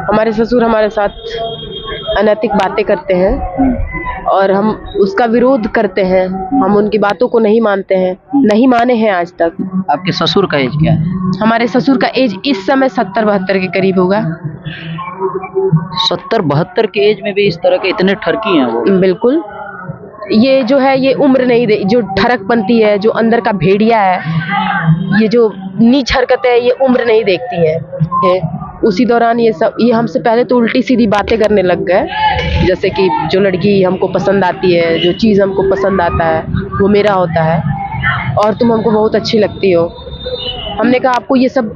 हमारे ससुर हमारे साथ अनैतिक बातें करते हैं और हम उसका विरोध करते हैं। हम उनकी बातों को नहीं मानते हैं, नहीं माने हैं आज तक। आपके ससुर का एज क्या है? हमारे ससुर का एज इस समय 70-72 के करीब होगा। 70-72 के एज में भी इस तरह के इतने ठरकी हैं वो? बिल्कुल। ये जो है ये उम्र नहीं दे, जो ठरक बनती है, जो अंदर का भेड़िया है, ये जो नीच हरकतें है, ये उम्र नहीं देखती है। उसी दौरान ये हमसे पहले तो उल्टी सीधी बातें करने लग गए, जैसे कि जो लड़की हमको पसंद आती है, जो चीज़ हमको पसंद आता है वो मेरा होता है और तुम हमको बहुत अच्छी लगती हो। हमने कहा आपको ये सब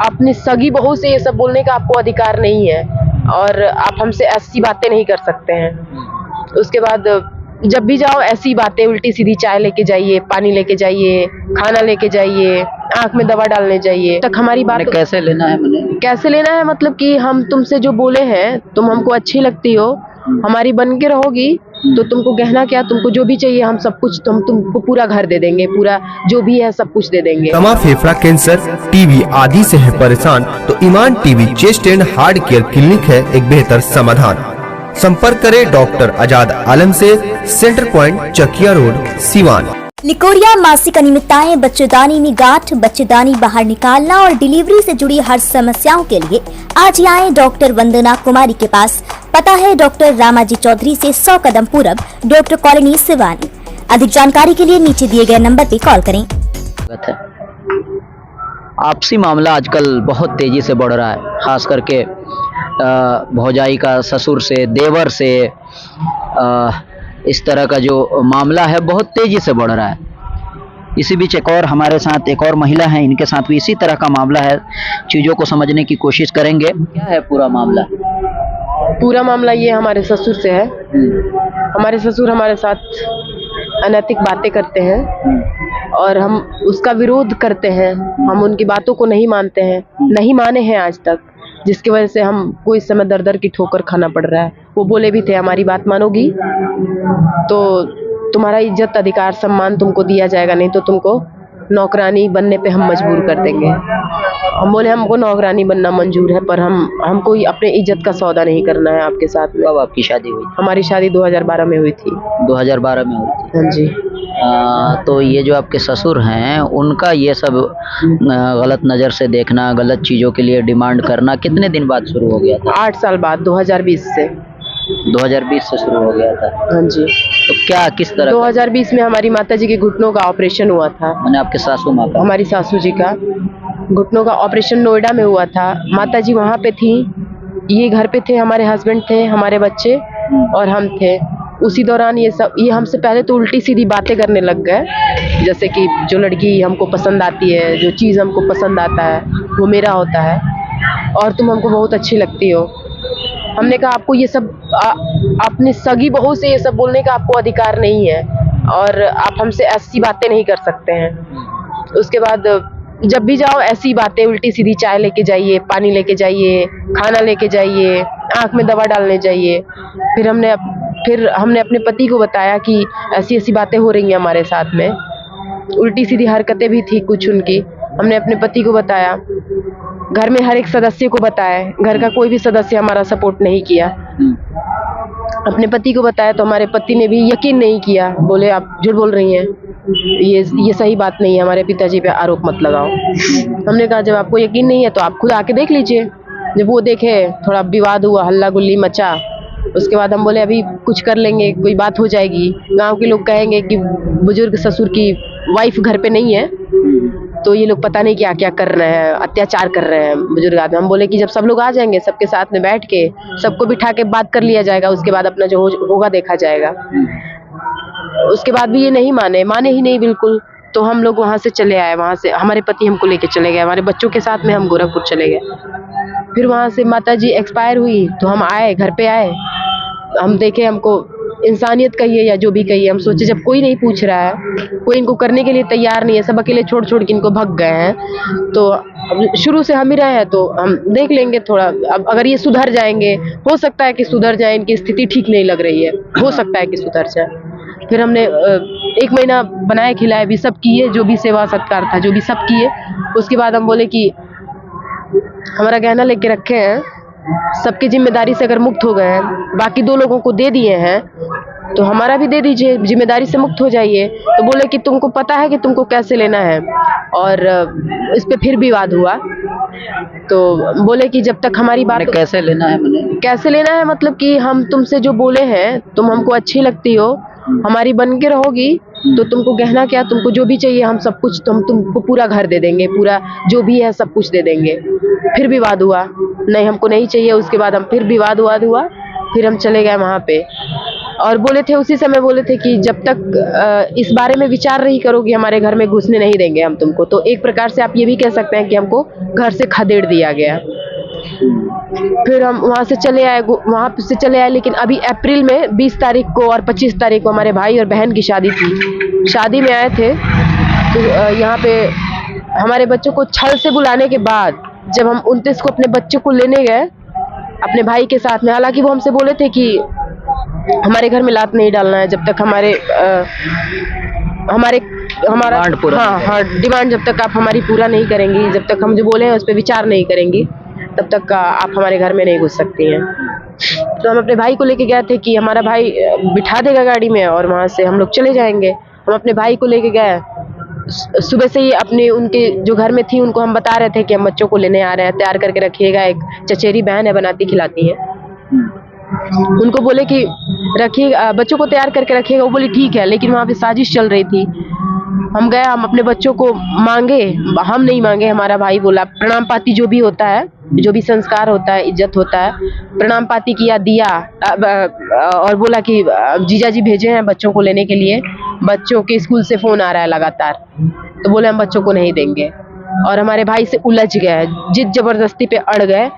अपनी सगी बहू से ये सब बोलने का आपको अधिकार नहीं है और आप हमसे ऐसी बातें नहीं कर सकते हैं। उसके बाद जब भी जाओ ऐसी बातें, उल्टी सीधी चाय लेके जाइए, पानी लेके जाइए, खाना लेके जाइए, आंख में दवा डालने जाइए। तक हमारी बात कैसे लेना है मैंने? कैसे लेना है मतलब कि हम तुमसे जो बोले हैं, तुम हमको अच्छी लगती हो, हमारी बन के रहोगी तो तुमको गहना क्या, तुमको जो भी चाहिए हम सब कुछ तुमको पूरा घर दे देंगे, पूरा जो भी है सब कुछ दे देंगे। दमा, फेफड़ा कैंसर, टीबी आदि से है परेशान तो Iman TB chest and heart care clinic है एक बेहतर समाधान। संपर्क करें डॉक्टर आजाद आलम से, centre point, Chakiya road, Siwan. निकोरिया मासिक अनियमितताएं, बच्चेदानी में गांठ, बच्चेदानी बाहर निकालना और डिलीवरी से जुड़ी हर समस्याओं के लिए आज ही आए डॉक्टर वंदना कुमारी के पास। पता है डॉक्टर रामाजी चौधरी से 100 कदम पूरब, डॉक्टर कॉलोनी, सिवानी। अधिक जानकारी के लिए नीचे दिए गए नंबर पर कॉल करें। आपसी मामला आजकल बहुत तेजी से बढ़ रहा है, खास करके भौजाई का ससुर से, देवर से, इस तरह का जो मामला है बहुत तेजी से बढ़ रहा है। इसी बीच हमारे साथ एक और महिला है, इनके साथ भी इसी तरह का मामला है। चीज़ों को समझने की कोशिश करेंगे। क्या है पूरा मामला? पूरा मामला ये हमारे ससुर से है। हमारे ससुर हमारे साथ अनैतिक बातें करते हैं और हम उसका विरोध करते हैं। हम उनकी बातों को नहीं मानते हैं, नहीं माने हैं आज तक, जिसकी वजह से हमको इस समय दर दर की ठोकर खाना पड़ रहा है। वो बोले भी थे हमारी बात मानोगी तो तुम्हारा इज्जत, अधिकार, सम्मान तुमको दिया जाएगा, नहीं तो तुमको नौकरानी बनने पे हम मजबूर कर देंगे। हम बोले हमको नौकरानी बनना मंजूर है पर हमको अपने इज्जत का सौदा नहीं करना है आपके साथ में। कब आपकी शादी हुई? हमारी शादी 2012 में हुई थी। 2012 में हुई थी? हाँ जी। तो ये जो आपके ससुर हैं, उनका ये सब गलत नज़र से देखना, गलत चीज़ों के लिए डिमांड करना कितने दिन बाद शुरू हो गया था? 8 साल बाद, 2020 से। 2020 से शुरू हो गया था? हाँ जी। तो क्या, किस तरह? 2020 में हमारी माताजी के घुटनों का ऑपरेशन हुआ था। मैंने आपके सासू माँ का? हमारी सासू जी का घुटनों का ऑपरेशन नोएडा में हुआ था। माताजी वहाँ पे थी, ये घर पे थे, हमारे हस्बैंड थे, हमारे बच्चे और हम थे। उसी दौरान ये हमसे पहले तो उल्टी सीधी बातें करने लग गए, जैसे कि जो लड़की हमको पसंद आती है, जो चीज़ हमको पसंद आता है वो मेरा होता है और तुम हमको बहुत अच्छी लगती हो। हमने कहा आपको ये सब अपनी सगी बहू से ये सब बोलने का आपको अधिकार नहीं है और आप हमसे ऐसी बातें नहीं कर सकते हैं। उसके बाद जब भी जाओ ऐसी बातें, उल्टी सीधी चाय लेके जाइए, पानी लेके जाइए, खाना लेके जाइए, आंख में दवा डालने जाइए। फिर हमने अपने पति को बताया कि ऐसी ऐसी बातें हो रही हैं हमारे साथ में, उल्टी सीधी हरकतें भी थी कुछ उनकी। हमने अपने पति को बताया, घर में हर एक सदस्य को बताया, घर का कोई भी सदस्य हमारा सपोर्ट नहीं किया। अपने पति को बताया तो हमारे पति ने भी यकीन नहीं किया, बोले आप झूठ बोल रही हैं, ये सही बात नहीं है, हमारे पिताजी पे आरोप मत लगाओ। हमने कहा जब आपको यकीन नहीं है तो आप खुद आके देख लीजिए। जब वो देखे, थोड़ा विवाद हुआ, हल्ला गुल्ली मचा। उसके बाद हम बोले अभी कुछ कर लेंगे, कोई बात हो जाएगी, गांव के लोग कहेंगे कि बुजुर्ग ससुर की वाइफ घर पे नहीं है तो ये लोग पता नहीं क्या क्या कर रहे हैं, अत्याचार कर रहे हैं बुजुर्ग आदमी। हम बोले कि जब सब लोग आ जाएंगे, सबके साथ में बैठ के सबको बिठा के बात कर लिया जाएगा, उसके बाद अपना जो होगा देखा जाएगा। उसके बाद भी ये नहीं माने ही नहीं बिल्कुल। तो हम लोग वहाँ से चले आए, वहाँ से हमारे पति हमको लेके चले गए, हमारे बच्चों के साथ में हम गोरखपुर चले गए। फिर वहाँ से माताजी एक्सपायर हुई तो हम आए, घर पे आए, हम देखे, हमको इंसानियत कहिए या जो भी कहिए, हम सोचे जब कोई नहीं पूछ रहा है, कोई इनको करने के लिए तैयार नहीं है, सब अकेले छोड़ छोड़ के इनको भग गए हैं, तो अब शुरू से हम ही रहे हैं तो हम देख लेंगे थोड़ा। अब अगर ये सुधर जाएंगे, हो सकता है कि सुधर जाए, इनकी स्थिति ठीक नहीं लग रही है, हो सकता है कि सुधर जाए। फिर हमने 1 महीना बनाए, खिलाए भी, सब किए, जो भी सेवा सत्कार था जो भी सब किए। उसके बाद हम बोले कि हमारा गहना लेके रखे हैं सबकी जिम्मेदारी से अगर मुक्त हो गए हैं, बाकी 2 लोगों को दे दिए हैं, तो हमारा भी दे दीजिए, जिम्मेदारी से मुक्त हो जाइए। तो बोले कि तुमको पता है कि तुमको कैसे लेना है, और इस पे फिर विवाद हुआ। तो बोले कि जब तक हमारी बात कैसे लेना है, मैंने कैसे लेना है मतलब कि हम तुमसे जो बोले हैं, तुम हमको अच्छी लगती हो, हमारी बन के रहोगी, तो तुमको गहना क्या, तुमको जो भी चाहिए हम सब कुछ, तुमको पूरा घर दे देंगे, पूरा जो भी है सब कुछ दे देंगे। फिर विवाद हुआ, नहीं हमको नहीं चाहिए। उसके बाद हम फिर विवाद हुआ, फिर हम चले गए वहाँ पे, और बोले थे उसी समय बोले थे कि जब तक इस बारे में विचार नहीं करोगी, हमारे घर में घुसने नहीं देंगे हम तुमको। तो एक प्रकार से आप ये भी कह सकते हैं कि हमको घर से खदेड़ दिया गया। फिर हम वहाँ से चले आए, लेकिन अभी अप्रैल में 20 तारीख को और 25 तारीख को हमारे भाई और बहन की शादी थी। शादी में आए थे, तो यहाँ पे हमारे बच्चों को छल से बुलाने के बाद जब हम 29 को अपने बच्चों को लेने गए अपने भाई के साथ में, हालांकि वो हमसे बोले थे कि हमारे घर में लात नहीं डालना है जब तक हमारा डिमांड जब तक आप हमारी पूरा नहीं करेंगी, जब तक हम जो बोले हैं उस पर विचार नहीं करेंगी, तब तक आप हमारे घर में नहीं घुस सकती हैं। तो हम अपने भाई को लेके गए थे कि हमारा भाई बिठा देगा गाड़ी में और वहाँ से हम लोग चले जाएंगे। हम अपने भाई को लेके गए, सुबह से ही अपने उनके जो घर में थी उनको हम बता रहे थे कि हम बच्चों को लेने आ रहे हैं, तैयार करके रखिएगा। एक चचेरी बहन है, बनाती खिलाती है, उनको बोले कि रखिए बच्चों को तैयार करके रखिएगा। वो बोली ठीक है, लेकिन वहाँ पे साजिश चल रही थी। हम गए, हम अपने बच्चों को मांगे, हम नहीं मांगे, हमारा भाई बोला प्रणाम पाती जो भी होता है, जो भी संस्कार होता है, इज्जत होता है, प्रणाम पाती दिया और बोला कि जीजा जी भेजे हैं बच्चों को लेने के लिए, बच्चों के स्कूल से फोन आ रहा है लगातार, तो बोले हम बच्चों को नहीं देंगे। और हमारे भाई से उलझ गए, जिद जबरदस्ती पे अड़ गए।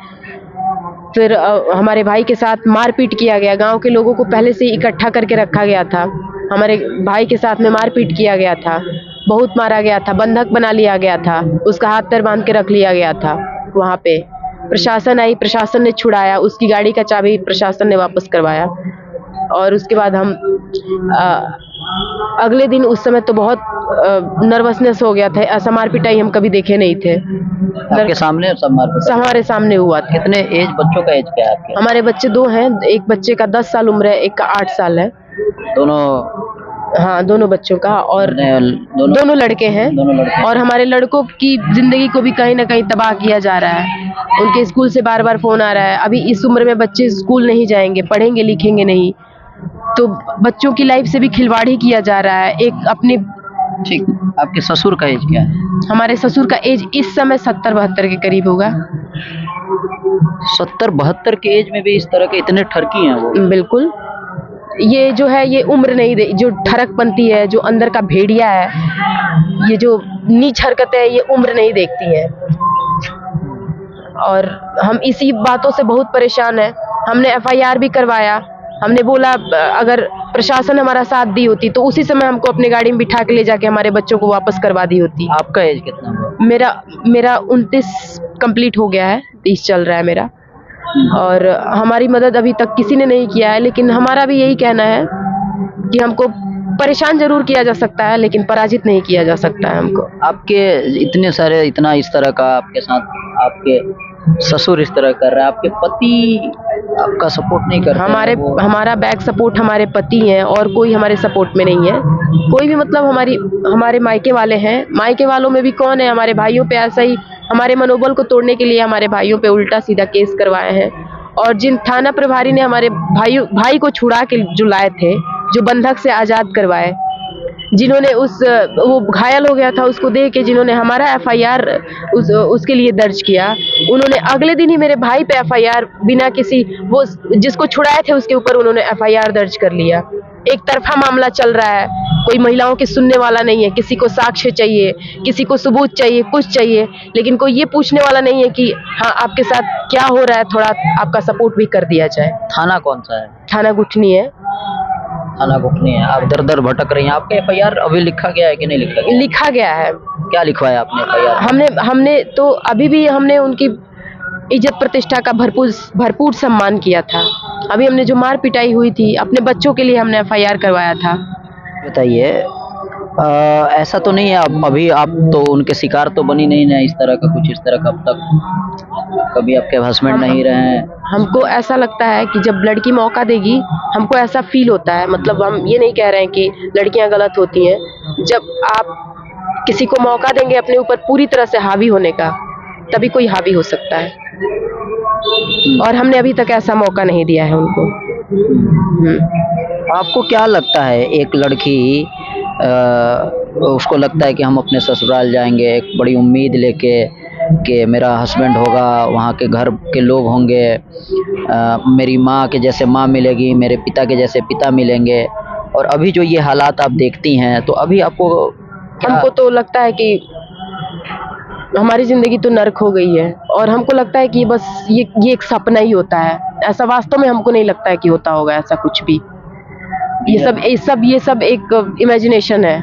फिर हमारे भाई के साथ मारपीट किया गया। गांव के लोगों को पहले से इकट्ठा करके रखा गया था, हमारे भाई के साथ में मारपीट किया गया था, बहुत मारा गया था, बंधक बना लिया गया था, उसका हाथ पैर बांध के रख लिया गया था। वहाँ पे प्रशासन आई, प्रशासन ने छुड़ाया, उसकी गाड़ी का चाबी प्रशासन ने वापस करवाया। और उसके बाद हम अगले दिन, उस समय तो बहुत नर्वसनेस हो गया था, ऐसा मारपीटाई हम कभी देखे नहीं थे। आपके सामने सब मारपीट? हमारे सामने हुआ था। कितने एज, बच्चों का एज क्या है आपके? हमारे बच्चे 2 हैं, एक बच्चे का 10 साल उम्र है, एक का 8 साल है। दोनों? हाँ, दोनों बच्चों का, और दोनों लड़के हैं। और हमारे लड़कों की जिंदगी को भी कहीं ना कहीं तबाह किया जा रहा है। उनके स्कूल से बार बार फोन आ रहा है। अभी इस उम्र में बच्चे स्कूल नहीं जाएंगे, पढ़ेंगे लिखेंगे नहीं, तो बच्चों की लाइफ से भी खिलवाड़ ही किया जा रहा है। एक अपने ठीक, आपके ससुर का एज क्या है? हमारे ससुर का एज इस समय 70-72 के करीब होगा। 70-72 के एज में भी इस तरह के इतने ठरकी हैं वो? बिल्कुल, ये जो है ये उम्र नहीं दे, जो ठरक बनती है, जो अंदर का भेड़िया है, ये जो नीच हरकत है, ये उम्र नहीं देखती है। और हम इसी बातों से बहुत परेशान हैं। हमने FIR भी करवाया। हमने बोला अगर प्रशासन हमारा साथ दी होती तो उसी समय हमको अपनी गाड़ी में बिठा के ले जाके हमारे बच्चों को वापस करवा दी होती। आपका एज कितना है? मेरा 29 कंप्लीट हो गया है, 30 चल रहा है मेरा। और हमारी मदद अभी तक किसी ने नहीं किया है, लेकिन हमारा भी यही कहना है कि हमको परेशान जरूर किया जा सकता है, लेकिन पराजित नहीं किया जा सकता है हमको। आपके इतना इस तरह का आपके साथ आपके ससुर इस तरह कर रहा है, आपके पति आपका सपोर्ट नहीं कर रहे? हमारा बैक सपोर्ट हमारे पति हैं, और कोई हमारे सपोर्ट में नहीं है। कोई भी मतलब हमारे मायके वाले हैं, मायके वालों में भी कौन है, हमारे भाइयों पे ऐसा ही हमारे मनोबल को तोड़ने के लिए हमारे भाइयों पे उल्टा सीधा केस करवाए हैं। और जिन थाना प्रभारी ने हमारे भाई को छुड़ा के जो लाए थे, जो बंधक से आज़ाद करवाए, जिन्होंने वो घायल हो गया था उसको देख के, जिन्होंने हमारा FIR उसके लिए दर्ज किया, उन्होंने अगले दिन ही मेरे भाई पे FIR बिना किसी, वो जिसको छुड़ाए थे उसके ऊपर उन्होंने FIR दर्ज कर लिया। एक तरफा मामला चल रहा है, कोई महिलाओं के सुनने वाला नहीं है। किसी को साक्ष्य चाहिए, किसी को सबूत चाहिए, कुछ चाहिए, लेकिन कोई ये पूछने वाला नहीं है कि हाँ आपके साथ क्या हो रहा है, थोड़ा आपका सपोर्ट भी कर दिया जाए। थाना कौन सा है? थाना गुठनी है। थाना गुठनी है। आप दर दर भटक रही हैं। आपका FIR अभी लिखा गया है कि नहीं लिखा गया? लिखा गया है। क्या लिखवाया आपने FIR? हमने तो अभी भी हमने उनकी इज्जत प्रतिष्ठा का भरपूर सम्मान किया था। अभी हमने जो मार पिटाई हुई थी, अपने बच्चों के लिए हमने FIR करवाया था। बताइए, ऐसा तो नहीं है, आप तो उनके शिकार तो बनी नहीं ना इस तरह का, कुछ इस तरह का अब तक कभी आपके हस्बैंड नहीं रहे हैं? हमको ऐसा लगता है कि जब लड़की मौका देगी, हमको ऐसा फील होता है, मतलब हम ये नहीं कह रहे हैं कि लड़कियां गलत होती हैं, जब आप किसी को मौका देंगे अपने ऊपर पूरी तरह से हावी होने का, तभी कोई हावी हो सकता है, और हमने अभी तक ऐसा मौका नहीं दिया है उनको। आपको क्या लगता है, एक लड़की उसको लगता है कि हम अपने ससुराल जाएंगे एक बड़ी उम्मीद लेके कि मेरा हस्बैंड होगा, वहाँ के घर के लोग होंगे, मेरी माँ के जैसे माँ मिलेगी, मेरे पिता के जैसे पिता मिलेंगे, और अभी जो ये हालात आप देखती हैं तो अभी आपको हमको तो लगता है कि हमारी जिंदगी तो नर्क हो गई है, और हमको लगता है कि बस ये एक सपना ही होता है, ऐसा वास्तव में हमको नहीं लगता है कि होता होगा ऐसा कुछ भी। ये सब एक इमेजिनेशन है,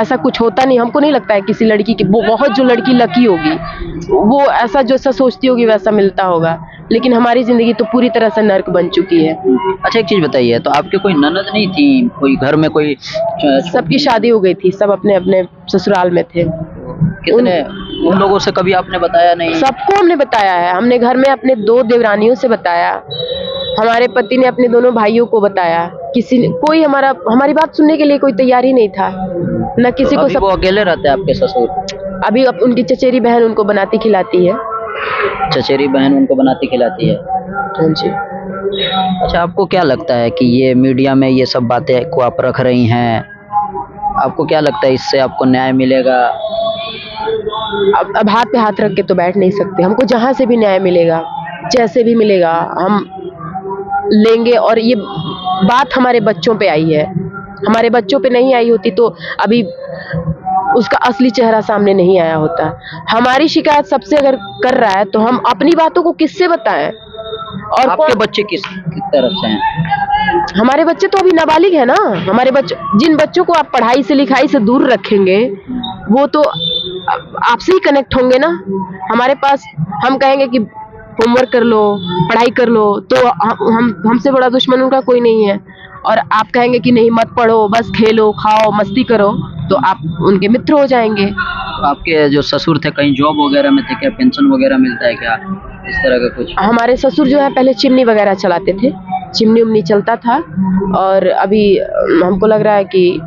ऐसा कुछ होता नहीं। हमको नहीं लगता है किसी लड़की की, वो बहुत जो लड़की लकी होगी वो ऐसा जैसा सोचती होगी वैसा मिलता होगा, लेकिन हमारी जिंदगी तो पूरी तरह से नर्क बन चुकी है। अच्छा एक चीज बताइए, तो आपके कोई ननद नहीं थी, कोई घर में कोई? सबकी शादी हो गई थी, सब अपने अपने ससुराल में थे। कितने उन लोगों से कभी आपने बताया नहीं? सबको हमने बताया है, हमने घर में अपने 2 देवरानियों से बताया, हमारे पति ने अपने दोनों भाइयों को बताया, कोई हमारी बात सुनने के लिए कोई तैयार ही नहीं था, न किसी तो को। वो अकेले रहते हैं आपके ससुर? अभी उनकी चचेरी बहन उनको बनाती खिलाती है। चचेरी बहन उनको बनाती खिलाती है? हाँ जी। अच्छा, आपको क्या लगता है कि ये मीडिया में ये सब बातें को आप रख रही हैं, आपको क्या लगता है इससे आपको न्याय मिलेगा? अब हाथ पे हाथ रख के तो बैठ नहीं सकते, हमको जहाँ से भी न्याय मिलेगा, जैसे भी मिलेगा हम लेंगे। और ये बात हमारे बच्चों पे आई है, हमारे बच्चों पे नहीं आई होती तो अभी उसका असली चेहरा सामने नहीं आया होता। हमारी शिकायत सबसे अगर कर रहा है तो हम अपनी बातों को किससे बताएं? और आपके बच्चे किस तरफ से हैं? हमारे बच्चे तो अभी नाबालिग है ना। हमारे बच्चे, जिन बच्चों को आप पढ़ाई से लिखाई से दूर रखेंगे वो तो आपसे ही कनेक्ट होंगे ना। हमारे पास हम कहेंगे कि होमवर्क कर लो, पढ़ाई कर लो, तो हमसे बड़ा दुश्मन उनका कोई नहीं है, और आप कहेंगे कि नहीं मत पढ़ो, बस खेलो खाओ मस्ती करो, तो आप उनके मित्र हो जाएंगे। आपके जो ससुर थे कहीं जॉब वगैरह में थे क्या? पेंशन वगैरह मिलता है क्या, इस तरह का कुछ? हमारे ससुर जो है पहले चिमनी वगैरह चलाते थे, चिमनी उमनी चलता था, और अभी हमको लग रहा है कि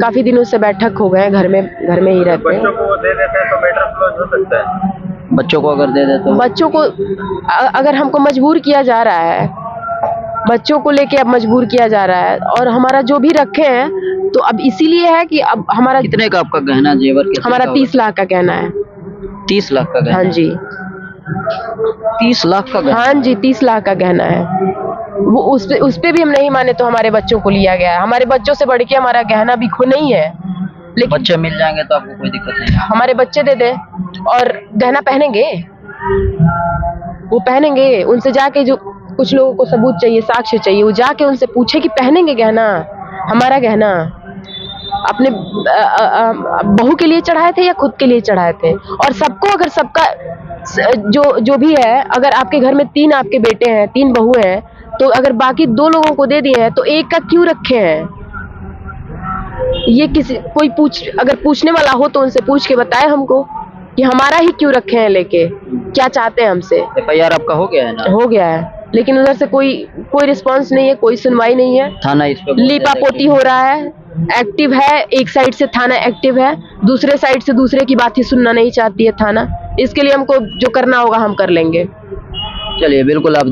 काफी दिनों से बैठक हो गए, घर में ही रहते हैं। बच्चों को दे देते हैं तो बेटर क्लोज हो सकता है। बच्चों को अगर दे दे तो? बच्चों को अगर हमको मजबूर किया जा रहा है, बच्चों को लेके अब मजबूर किया जा रहा है, और हमारा जो भी रखे हैं तो अब इसीलिए है कि अब हमारा कितने का आपका गहना जेवर? हमारा 30 लाख का गहना है। 30 लाख का गहना? हाँ जी। 30 लाख का गहना? हाँ जी, 30 लाख का गहना है। वो उस पे भी हम नहीं माने तो हमारे बच्चों को लिया गया है। हमारे बच्चों से बढ़ के हमारा गहना भी खो नहीं है, लेकिन बच्चे मिल जाएंगे तो आपको कोई दिक्कत नहीं है। हमारे बच्चे दे दे और गहना पहनेंगे, वो पहनेंगे। उनसे जाके, जो कुछ लोगों को सबूत चाहिए, साक्ष्य चाहिए, वो जाके उनसे पूछे कि पहनेंगे गहना, हमारा गहना अपने बहू के लिए चढ़ाए थे या खुद के लिए चढ़ाए थे। और सबको, अगर सबका जो भी है, अगर आपके घर में 3 आपके बेटे हैं, 3 बहू हैं, तो अगर बाकी 2 लोगों को दे दिए हैं तो एक का क्यों रखे हैं? ये कोई अगर पूछने वाला हो तो उनसे पूछ के बताए हमको कि हमारा ही क्यों रखे हैं, लेके क्या चाहते हैं हमसे। FIR आपका हो गया है ना? हो गया है, लेकिन उधर से कोई रिस्पांस नहीं है, कोई सुनवाई नहीं है। थाना इस पे लीपापोती हो रहा है, एक्टिव है, एक साइड से थाना एक्टिव है, दूसरे साइड से दूसरे की बात ही सुनना नहीं चाहती है थाना। इसके लिए हमको जो करना होगा हम कर लेंगे। चलिए, बिल्कुल आप